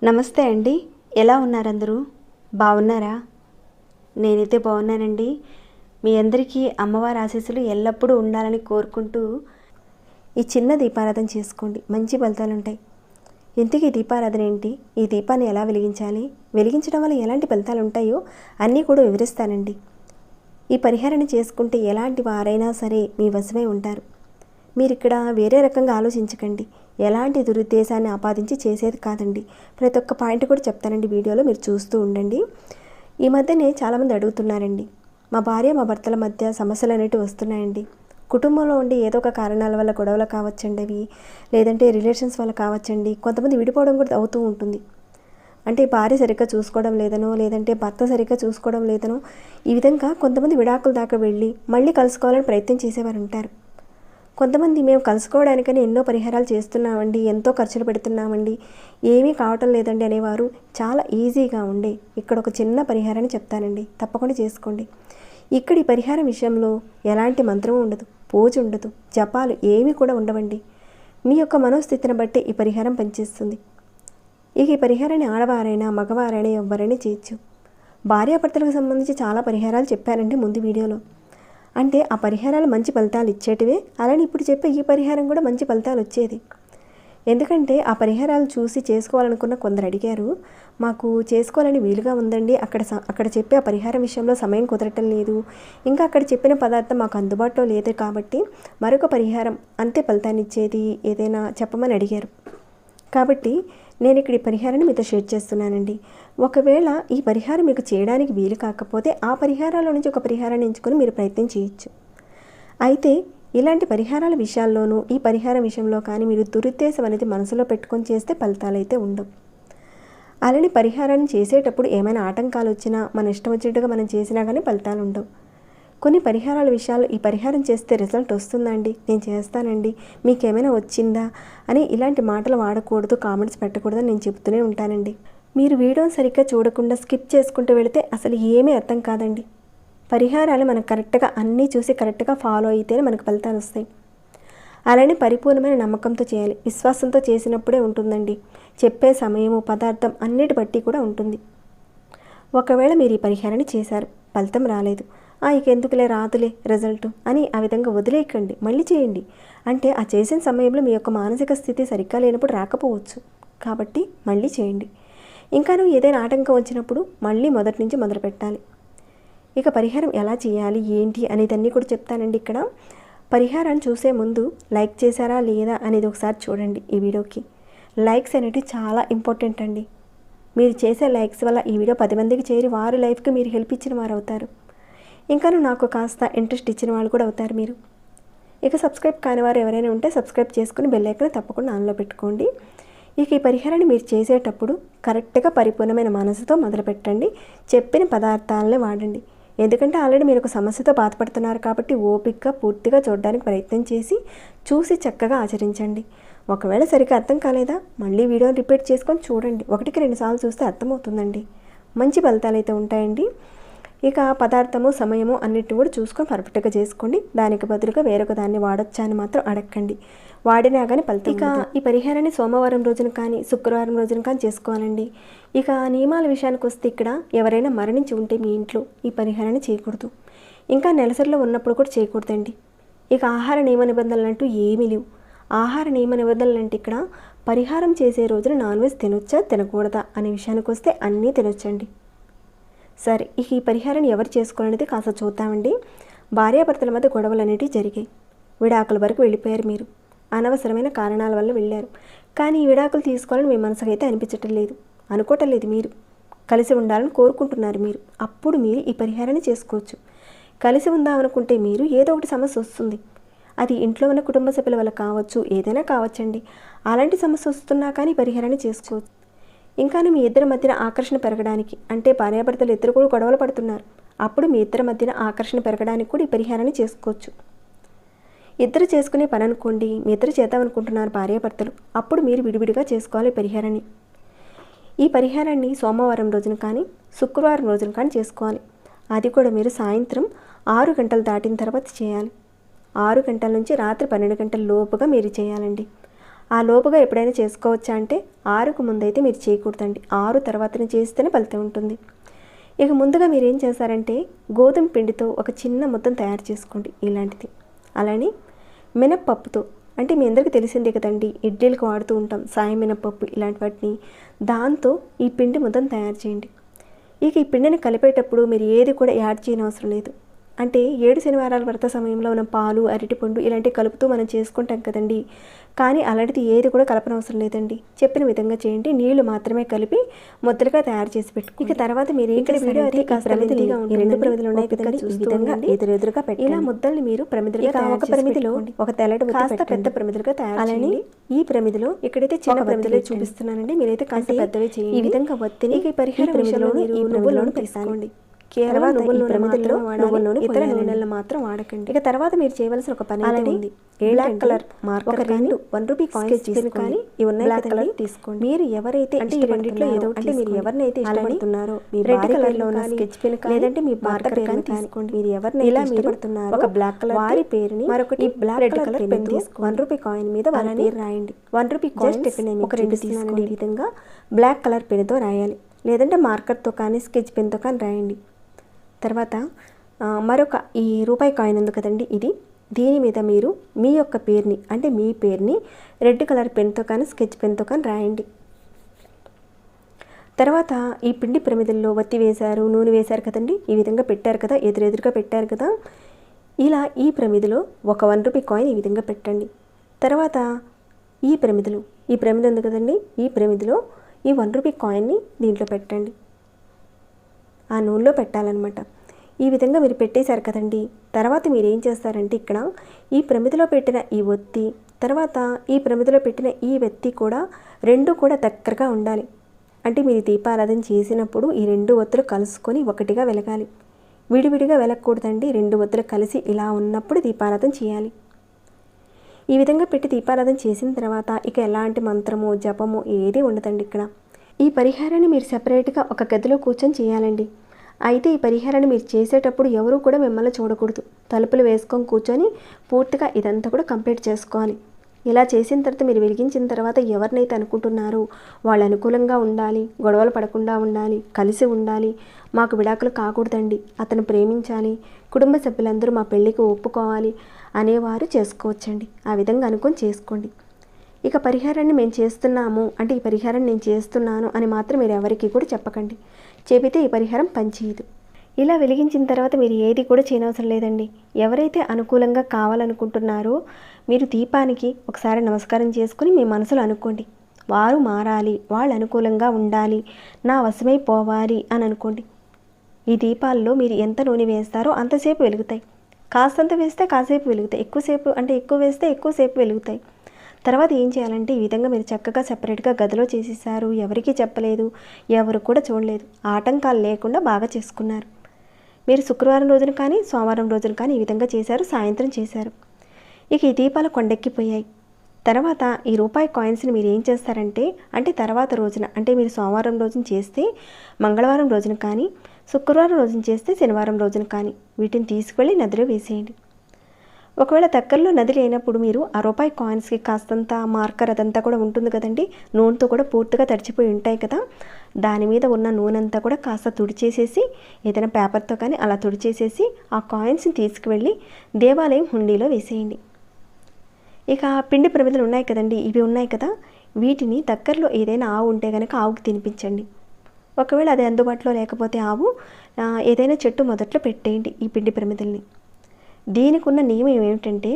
నమస్తే అండి, ఎలా ఉన్నారు అందరూ? బాగున్నారా? నేనైతే బాగున్నానండి. మీ అందరికీ అమ్మవారి ఆశీస్సులు ఎల్లప్పుడూ ఉండాలని కోరుకుంటూ ఈ చిన్న దీపారాధన చేసుకోండి, మంచి ఫలితాలు ఉంటాయి. ఇంతకీ దీపారాధన ఏంటి, ఈ దీపాన్ని ఎలా వెలిగించాలి, వెలిగించడం వల్ల ఎలాంటి ఫలితాలు ఉంటాయో అన్నీ కూడా వివరిస్తానండి. ఈ పరిహారాన్ని చేసుకుంటే ఎలాంటి వారైనా సరే మీ వశమై ఉంటారు. మీరు ఇక్కడ వేరే రకంగా ఆలోచించకండి, ఎలాంటి దురుద్దేశాన్ని ఆపాదించి చేసేది కాదండి. ప్రతి ఒక్క పాయింట్ కూడా చెప్తానండి వీడియోలో, మీరు చూస్తూ ఉండండి. ఈ మధ్యనే చాలామంది అడుగుతున్నారండి, మా భార్య మా భర్తల మధ్య సమస్యలు అనేటివి వస్తున్నాయండి. కుటుంబంలో ఉండి ఏదో ఒక కారణాల వల్ల గొడవలు కావచ్చండి, అవి లేదంటే రిలేషన్స్ వల్ల కావచ్చండి. కొంతమంది విడిపోవడం కూడా అవుతూ ఉంటుంది. అంటే భార్య సరిగ్గా చూసుకోవడం లేదనో, లేదంటే భర్త సరిగ్గా చూసుకోవడం లేదనో, ఈ విధంగా కొంతమంది విడాకుల దాకా వెళ్ళి మళ్ళీ కలుసుకోవాలని ప్రయత్నం చేసేవారు ఉంటారు. కొంతమంది మేము కలుసుకోవడానికని ఎన్నో పరిహారాలు చేస్తున్నామండి, ఎంతో ఖర్చులు పెడుతున్నామండి, ఏమీ కావటం లేదండి అనేవారు చాలా ఈజీగా ఉండే ఇక్కడ ఒక చిన్న పరిహారాన్ని చెప్తానండి, తప్పకుండా చేసుకోండి. ఇక్కడ ఈ పరిహారం విషయంలో ఎలాంటి మంత్రం ఉండదు, పూజ ఉండదు, జపాలు ఏమీ కూడా ఉండవండి. మీ యొక్క మనోస్థితిని బట్టి ఈ పరిహారం పనిచేస్తుంది. ఇక ఈ పరిహారాన్ని ఆడవారైనా మగవారైనా ఎవరైనా చేయొచ్చు. భార్యాభర్తలకు సంబంధించి చాలా పరిహారాలు చెప్పానండి ముందు వీడియోలో. అంటే ఆ పరిహారాలు మంచి ఫలితాలు ఇచ్చేటివే, అలానే ఇప్పుడు చెప్పే ఈ పరిహారం కూడా మంచి ఫలితాలు వచ్చేది. ఎందుకంటే ఆ పరిహారాలు చూసి చేసుకోవాలనుకున్న కొందరు అడిగారు, మాకు చేసుకోవాలని వీలుగా ఉందండి, అక్కడ చెప్పే ఆ పరిహారం విషయంలో సమయం కుదరటం లేదు, ఇంకా అక్కడ చెప్పిన పదార్థం మాకు అందుబాటులో లేదు, కాబట్టి మరొక పరిహారం అంతే ఫలితాన్ని ఇచ్చేది ఏదైనా చెప్పమని అడిగారు. కాబట్టి నేను ఇక్కడ ఈ పరిహారాన్ని మీతో షేర్ చేస్తున్నానండి. ఒకవేళ ఈ పరిహారం మీకు చేయడానికి వీలు కాకపోతే ఆ పరిహారాల నుంచి ఒక పరిహారాన్ని ఎంచుకొని మీరు ప్రయత్నం చేయొచ్చు. అయితే ఇలాంటి పరిహారాల విషయాల్లోనూ ఈ పరిహారం విషయంలో కానీ మీరు దురుద్దేశం అనేది మనసులో పెట్టుకొని చేస్తే ఫలితాలు అయితే ఉండవు. అలానే పరిహారాన్ని చేసేటప్పుడు ఏమైనా ఆటంకాలు వచ్చినా మన ఇష్టం వచ్చినట్టుగా మనం చేసినా కానీ ఫలితాలు ఉండవు. కొన్ని పరిహారాల విషయాలు ఈ పరిహారం చేస్తే రిజల్ట్ వస్తుందండి, నేను చేస్తానండి, మీకేమైనా వచ్చిందా అని ఇలాంటి మాటలు వాడకూడదు, కామెంట్స్ పెట్టకూడదని నేను చెప్తూనే ఉంటానండి. మీరు వీడియోని సరిగ్గా చూడకుండా స్కిప్ చేసుకుంటూ వెళితే అసలు ఏమీ అర్థం కాదండి. పరిహారాలు మనకు కరెక్ట్గా అన్నీ చూసి కరెక్ట్గా ఫాలో అయితేనే మనకు ఫలితాలు వస్తాయి. అలానే పరిపూర్ణమైన నమ్మకంతో చేయాలి, విశ్వాసంతో చేసినప్పుడే ఉంటుందండి. చెప్పే సమయము పదార్థం అన్నిటి బట్టి కూడా ఉంటుంది. ఒకవేళ మీరు ఈ పరిహారాన్ని చేశారు, ఫలితం రాలేదు, ఇక ఎందుకులే రాదులే రిజల్ట్ అని ఆ విధంగా వదిలేయకండి, మళ్ళీ చేయండి. అంటే ఆ చేసిన సమయంలో మీ యొక్క మానసిక స్థితి సరిగ్గా లేనప్పుడు రాకపోవచ్చు, కాబట్టి మళ్ళీ చేయండి. ఇంకాను ఏదైనా ఆటంకం వచ్చినప్పుడు మళ్ళీ మొదటి నుంచి మొదలు పెట్టాలి. ఇక పరిహారం ఎలా చేయాలి ఏంటి అనేదన్నీ కూడా చెప్తానండి. ఇక్కడ పరిహారాన్ని చూసే ముందు లైక్ చేశారా లేదా అనేది ఒకసారి చూడండి. ఈ వీడియోకి లైక్స్ అనేవి చాలా ఇంపార్టెంట్ అండి. మీరు చేసే లైక్స్ వల్ల ఈ వీడియో 10 మందికి చేరి వారి లైఫ్కి మీరు హెల్ప్ ఇచ్చిన వారు అవుతారు. ఇంకాను నాకు కాస్త ఇంట్రెస్ట్ ఇచ్చిన వాళ్ళు కూడా అవుతారు మీరు. ఇక సబ్స్క్రైబ్ కాని వారు ఎవరైనా ఉంటే సబ్స్క్రైబ్ చేసుకుని బెల్ ఐకాన్ తప్పకుండా ఆన్లో పెట్టుకోండి. ఇక ఈ పరిహారాన్ని మీరు చేసేటప్పుడు కరెక్ట్గా పరిపూర్ణమైన మనసుతో మొదలు పెట్టండి. చెప్పిన పదార్థాలనే వాడండి. ఎందుకంటే ఆల్రెడీ మీరు ఒక సమస్యతో బాధపడుతున్నారు కాబట్టి ఓపికగా పూర్తిగా చూడడానికి ప్రయత్నం చేసి చూసి చక్కగా ఆచరించండి. ఒకవేళ సరిగ్గా అర్థం కాలేదా మళ్ళీ వీడియోని రిపీట్ చేసుకొని చూడండి. 1-2 సార్లు చూస్తే అర్థమవుతుందండి. మంచి ఫలితాలు అయితే ఉంటాయండి. ఇక పదార్థము సమయము అన్నిటిని కూడా చూసుకొని పర్ఫెక్ట్గా చేసుకోండి. దానికి బదులుగా వేరొక దాన్ని వాడొచ్చా అని మాత్రం అడగండి. వాడినా కానీ ఫలితం. ఇక ఈ పరిహారాన్ని సోమవారం రోజున కానీ శుక్రవారం రోజున కానీ చేసుకోవాలండి. ఇక నియమాల విషయానికి వస్తే ఇక్కడ ఎవరైనా మరణించి ఉంటే మీ ఇంట్లో ఈ పరిహారాన్ని చేయకూడదు. ఇంకా నెలసరిలో ఉన్నప్పుడు కూడా చేయకూడదండి. ఇక ఆహార నియమ నిబంధనలు అంటూ ఏమీ లేవు. ఆహార నియమ నిబంధనలు అంటే ఇక్కడ పరిహారం చేసే రోజున నాన్ వెజ్ తినొచ్చా తినకూడదా అనే విషయానికి వస్తే అన్నీ తినొచ్చండి. సరే, ఇక ఈ పరిహారాన్ని ఎవరు చేసుకోవాలనేది కాస్త చూద్దామండి. భార్యాభర్తల మధ్య గొడవలు అనేటివి జరిగాయి, విడాకుల వరకు వెళ్ళిపోయారు. మీరు అనవసరమైన కారణాల వల్ల వెళ్ళారు. కానీ ఈ విడాకులు తీసుకోవాలని మీ మనసుకైతే అనిపించటం లేదు, అనుకోవటం లేదు. మీరు కలిసి ఉండాలని కోరుకుంటున్నారు. మీరు అప్పుడు మీరు ఈ పరిహారాన్ని చేసుకోవచ్చు. కలిసి ఉందామనుకుంటే మీరు ఏదో ఒకటి సమస్య వస్తుంది. అది ఇంట్లో ఉన్న కుటుంబ సభ్యుల వల్ల కావచ్చు, ఏదైనా కావచ్చండి. అలాంటి సమస్య వస్తున్నా కానీ పరిహారాన్ని చేసుకోవచ్చు. ఇంకాను మీ ఇద్దరి మధ్యన ఆకర్షణ పెరగడానికి, అంటే భార్యాభర్తలు ఇద్దరు కూడా గొడవలు పడుతున్నారు, అప్పుడు మీ ఇద్దరి మధ్యన ఆకర్షణ పెరగడానికి కూడా ఈ పరిహారాన్ని చేసుకోవచ్చు. ఇద్దరు చేసుకునే పని అనుకోండి, మీ ఇద్దరు చేద్దామనుకుంటున్నారు భార్యాభర్తలు, అప్పుడు మీరు విడివిడిగా చేసుకోవాలి పరిహారాన్ని. ఈ పరిహారాన్ని సోమవారం రోజున కానీ శుక్రవారం రోజున కానీ చేసుకోవాలి. అది కూడా మీరు సాయంత్రం 6 గంటలు దాటిన తర్వాత చేయాలి. 6 గంటల నుంచి రాత్రి 12 గంటల లోపుగా మీరు చేయాలండి. ఆ లోపుగా ఎప్పుడైనా చేసుకోవచ్చా అంటే 6కు ముందైతే మీరు చేయకూడదండి. 6 తర్వాతనే చేస్తేనే ఫలితం ఉంటుంది. ఇక ముందుగా మీరు ఏం చేస్తారంటే గోధుమ పిండితో ఒక చిన్న ముద్దను తయారు చేసుకోండి ఇలాంటిది. అలానే మినప్పప్పుతో, అంటే మీ అందరికీ తెలిసిందే కదండి, ఇడ్లీలకు వాడుతూ ఉంటాం సాయం మినప్పప్పు, ఇలాంటి వాటిని, దాంతో ఈ పిండి ముద్దను తయారు చేయండి. ఇక ఈ పిండిని కలిపేటప్పుడు మీరు ఏది కూడా యాడ్ చేయని అవసరం లేదు. అంటే 7 శనివారాల వ్రత సమయంలో మనం పాలు, అరటిపండు ఇలాంటివి కలుపుతూ మనం చేసుకుంటాం కదండి. కానీ అలాంటిది ఏది కూడా కలపనవసరం లేదండి. చెప్పిన విధంగా చేయండి. నీళ్లు మాత్రమే కలిపి ముద్దలుగా తయారు చేసి పెట్టుకోండి. ఇక తర్వాత మీరు ఇక్కడ వీడియో అయితే ప్రమిదిగా ఉంటుంది. 2 ప్రమిదలు ఉన్నాయి కదండి, ఈ విధంగా ఎదురెదురుగా పెట్టి ఇలా ముద్దల్ని మీరు ప్రమిదిగా ఒక ప్రమిదిలో ఒక తెల్లటి కాస్త పెద్ద ప్రమిదిలుగా తయారు చేయండి. ఈ ప్రమిదిలో ఇక్కడైతే చిన్న ప్రమిదిలో చూపిస్తున్నానండి, మీరైతే కాస్త పెద్దవి చేయండి. ఈ విధంగా వత్తిని ఈ పరిహారం విషయంలో ఈ నువ్వులను తీసుకోండి. కేవలం నువ్వుల ప్రమిదిలో వాడాలి, ఇతర నూనెలను మాత్రం వాడకండి. ఇక తర్వాత మీరు చేయవలసిన ఒక పని అయితే ఉంది. బ్లాక్ కలర్ మార్కర్ కానీ 1 రూపీ కాయిన్స్ తీసుకొని ఇవి ఉన్నాయి బ్లాక్ కలర్ తీసుకోండి. మీరు ఎవరైతే అంటే ఈ రెండిట్లో ఏదో అంటే మీరు ఎవరినైతే ఇష్టపడుతున్నారో మీ రెడ్ కలర్ లో ఉన్న స్కెచ్ పెన్ లేదంటే మీ భర్త పేరుని తీసుకోండి. మీరు ఎవరిని ఇలా ఇష్టపడుతున్నారో ఒక బ్లాక్ కలర్ వారి పేరుని మరొకటి బ్లాక్ కలర్ పెన్ తీసుకోండి. 1 రూపీ కాయిన్ మీద వాళ్ళ పేరు రాయండి. 1 రూపీ కాయిన్ ఒక 2 తీసుకోండి. ఈ విధంగా బ్లాక్ కలర్ పెన్తో రాయాలి, లేదంటే మార్కర్తో కానీ స్కెచ్ పెన్తో కానీ రాయండి. తర్వాత మరొక ఈ రూపాయి కాయిన్ ఉంది కదండి, దీని మీద మీరు మీ యొక్క పేరుని అంటే మీ పేరుని రెడ్ కలర్ పెన్తో కానీ స్కెచ్ పెన్తో కానీ రాయండి. తర్వాత ఈ పిండి ప్రమిదల్లో వత్తి వేశారు, నూనె వేశారు కదండి, ఈ విధంగా పెట్టారు కదా, ఎదురెదురుగా పెట్టారు కదా. ఇలా ఈ ప్రమిదిలో ఒక 1 రూపీ కాయిన్ ఈ విధంగా పెట్టండి. తర్వాత ఈ ప్రమిది ఉంది కదండి, ఈ ప్రమిదిలో ఈ 1 రూపీ కాయిన్ని దీంట్లో పెట్టండి. ఆ నూనెలో పెట్టాలన్నమాట. ఈ విధంగా మీరు పెట్టేశారు కదండి. తర్వాత మీరు ఏం చేస్తారంటే ఇక్కడ ఈ ప్రమిదిలో పెట్టిన ఈ ఒత్తి, తర్వాత ఈ ప్రమిదిలో పెట్టిన ఈ వెత్తి కూడా 2 కూడా దగ్గరగా ఉండాలి. అంటే మీరు దీపారాధన చేసినప్పుడు ఈ 2 ఒత్తులు కలుసుకొని ఒకటిగా వెలగాలి. విడివిడిగా వెలగకూడదండి. 2 ఒత్తులు కలిసి ఇలా ఉన్నప్పుడు దీపారాధన చేయాలి. ఈ విధంగా పెట్టి దీపారాధన చేసిన తర్వాత ఇక ఎలాంటి మంత్రము, జపము ఏది ఉండదండి ఇక్కడ. ఈ పరిహారాన్ని మీరు సెపరేట్గా ఒక గదిలో కూర్చొని చేయాలండి. అయితే ఈ పరిహారాన్ని మీరు చేసేటప్పుడు ఎవరూ కూడా మిమ్మల్ని చూడకూడదు. తలుపులు వేసుకొని కూర్చొని పూర్తిగా ఇదంతా కూడా కంప్లీట్ చేసుకోవాలి. ఇలా చేసిన తర్వాత మీరు వెలిగించిన తర్వాత ఎవరినైతే అనుకుంటున్నారో వాళ్ళు అనుకూలంగా ఉండాలి, గొడవలు పడకుండా ఉండాలి, కలిసి ఉండాలి, మాకు విడాకులు కాకూడదండి, అతను ప్రేమించాలి, కుటుంబ సభ్యులందరూ మా పెళ్ళికి ఒప్పుకోవాలి అనేవారు చేసుకోవచ్చండి. ఆ విధంగా అనుకొని చేసుకోండి. ఇక పరిహారాన్ని మేము చేస్తున్నాము అంటే ఈ పరిహారం నేను చేస్తున్నాను అని మాత్రం మీరు ఎవరికి కూడా చెప్పకండి. చెబితే ఈ పరిహారం పనిచేయదు. ఇలా వెలిగించిన తర్వాత మీరు ఏది కూడా చేయనవసరం లేదండి. ఎవరైతే అనుకూలంగా కావాలనుకుంటున్నారో మీరు దీపానికి ఒకసారి నమస్కారం చేసుకుని మీ మనసులో అనుకోండి, వారు మారాలి, వాళ్ళు అనుకూలంగా ఉండాలి, నా వశమై పోవాలి అని అనుకోండి. ఈ దీపాల్లో మీరు ఎంత నూనె వేస్తారో అంతసేపు వెలుగుతాయి. కాస్తంత వేస్తే కాసేపు వెలుగుతాయి, ఎక్కువ వేస్తే ఎక్కువసేపు వెలుగుతాయి. తర్వాత ఏం చేయాలంటే ఈ విధంగా మీరు చక్కగా సెపరేట్గా గదిలో చేసేసారు, ఎవరికీ చెప్పలేదు, ఎవరు కూడా చూడలేదు, ఆటంకాలు లేకుండా బాగా చేసుకున్నారు. మీరు శుక్రవారం రోజున కానీ సోమవారం రోజున కానీ ఈ విధంగా చేశారు, సాయంత్రం చేశారు. ఇక ఈ దీపాలు కొండెక్కిపోయాయి. తర్వాత ఈ రూపాయి కాయిన్స్ని మీరు ఏం చేస్తారంటే అంటే తర్వాత రోజున అంటే మీరు సోమవారం రోజున చేస్తే మంగళవారం రోజున కానీ, శుక్రవారం రోజున చేస్తే శనివారం రోజున కానీ వీటిని తీసుకువెళ్ళి నదిలో వేసేయండి. ఒకవేళ దగ్గరలో నది లేనప్పుడు మీరు ఆ రూపాయి కాయిన్స్కి కాస్తంత మార్కర్ అదంతా కూడా ఉంటుంది కదండి, నూనెతో కూడా పూర్తిగా తడిచిపోయి ఉంటాయి కదా, దాని మీద ఉన్న నూనె అంతా కూడా కాస్త తుడిచేసేసి ఏదైనా పేపర్తో కానీ అలా తుడిచేసేసి ఆ కాయిన్స్ని తీసుకువెళ్ళి దేవాలయం హుండీలో వేసేయండి. ఇక పిండి ప్రమిదలు ఉన్నాయి కదండి, ఇవి ఉన్నాయి కదా, వీటిని దగ్గరలో ఏదైనా ఆవు ఉంటే కనుక ఆవుకి తినిపించండి. ఒకవేళ అది అందుబాటులో లేకపోతే ఆవు ఏదైనా చెట్టు మొదట్లో పెట్టేయండి ఈ పిండి ప్రమిదల్ని. దీనికి ఉన్న నియమం ఏమిటంటే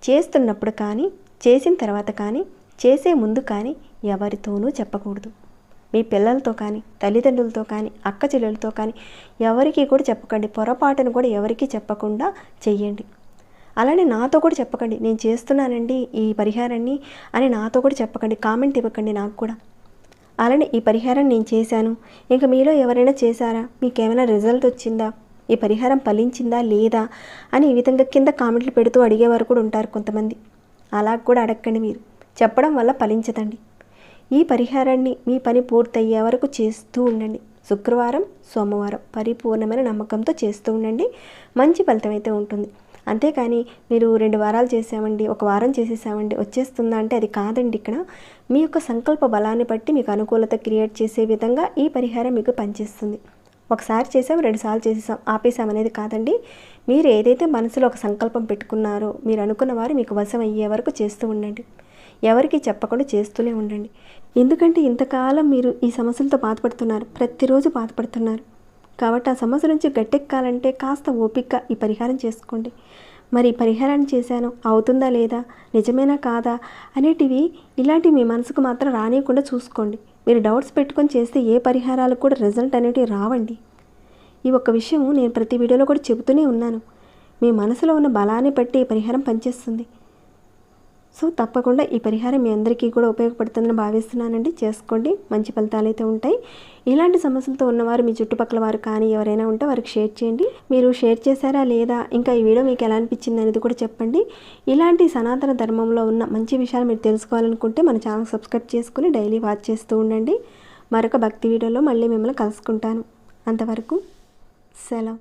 చేస్తున్నప్పుడు కానీ, చేసిన తర్వాత కానీ, చేసే ముందు కానీ ఎవరితోనూ చెప్పకూడదు. మీ పిల్లలతో కానీ, తల్లిదండ్రులతో కానీ, అక్క చెల్లెలతో కానీ ఎవరికి కూడా చెప్పకండి. పొరపాటును కూడా ఎవరికి చెప్పకుండా చెయ్యండి. అలానే నాతో కూడా చెప్పకండి, నేను చేస్తున్నానండి ఈ పరిహారాన్ని అని నాతో కూడా చెప్పకండి, కామెంట్ ఇవ్వకండి నాకు కూడా. అలానే ఈ పరిహారం నేను చేశాను, ఇంకా మీలో ఎవరైనా చేశారా, మీకేమైనా రిజల్ట్ వచ్చిందా, ఈ పరిహారం ఫలించిందా లేదా అని ఈ విధంగా కింద కామెంట్లు పెడుతూ అడిగేవారు కూడా ఉంటారు కొంతమంది. అలా కూడా అడగండి, మీరు చెప్పడం వల్ల ఫలించదండి. ఈ పరిహారాన్ని మీ పని పూర్తయ్యే వరకు చేస్తూ ఉండండి. శుక్రవారం, సోమవారం పరిపూర్ణమైన నమ్మకంతో చేస్తూ ఉండండి. మంచి ఫలితం అయితే ఉంటుంది. అంతేకాని మీరు 2 వారాలు చేసామండి, 1 వారం చేసేసామండి వచ్చేస్తుందా అంటే అది కాదండి. ఇక్కడ మీ యొక్క సంకల్ప బలాన్ని బట్టి మీకు అనుకూలత క్రియేట్ చేసే విధంగా ఈ పరిహారం మీకు పనిచేస్తుంది. ఒకసారి చేసాం, 2 సార్లు చేసేసాం, ఆపేసాం అనేది కాదండి. మీరు ఏదైతే మనసులో ఒక సంకల్పం పెట్టుకున్నారో మీరు అనుకున్న వారు మీకు వశం అయ్యే వరకు చేస్తూ ఉండండి. ఎవరికి చెప్పకుండా చేస్తూనే ఉండండి. ఎందుకంటే ఇంతకాలం మీరు ఈ సమస్యలతో బాధపడుతున్నారు, ప్రతిరోజు బాధపడుతున్నారు. కాబట్టి ఆ సమస్య నుంచి గట్టెక్కాలంటే కాస్త ఓపికగా ఈ పరిహారం చేసుకోండి. మరి ఈ పరిహారాన్ని చేశాను, అవుతుందా లేదా, నిజమేనా కాదా అనేటివి ఇలాంటివి మీ మనసుకు మాత్రం రానియకుండా చూసుకోండి. మీరు డౌట్స్ పెట్టుకొని చేస్తే ఏ పరిహారాలు కూడా రిజల్ట్ అనేటివి రావండి. ఈ ఒక్క విషయం నేను ప్రతి వీడియోలో కూడా చెబుతూనే ఉన్నాను. మీ మనసులో ఉన్న బలాన్ని బట్టి ఈ పరిహారం పనిచేస్తుంది. సో తప్పకుండా ఈ పరిహారం మీ అందరికీ కూడా ఉపయోగపడుతుందని భావిస్తున్నానండి. చేసుకోండి, మంచి ఫలితాలు అయితే ఉంటాయి. ఇలాంటి సమస్యలతో ఉన్నవారు మీ చుట్టుపక్కల వారు కానీ ఎవరైనా ఉంటే వారికి షేర్ చేయండి. మీరు షేర్ చేశారా లేదా, ఇంకా ఈ వీడియో మీకు ఎలా అనిపించింది అనేది కూడా చెప్పండి. ఇలాంటి సనాతన ధర్మంలో ఉన్న మంచి విషయాలు మీరు తెలుసుకోవాలనుకుంటే మన ఛానల్ సబ్స్క్రైబ్ చేసుకుని డైలీ వాచ్ చేస్తూ ఉండండి. మరొక భక్తి వీడియోలో మళ్ళీ మిమ్మల్ని కలుసుకుంటాను. అంతవరకు సెలవు.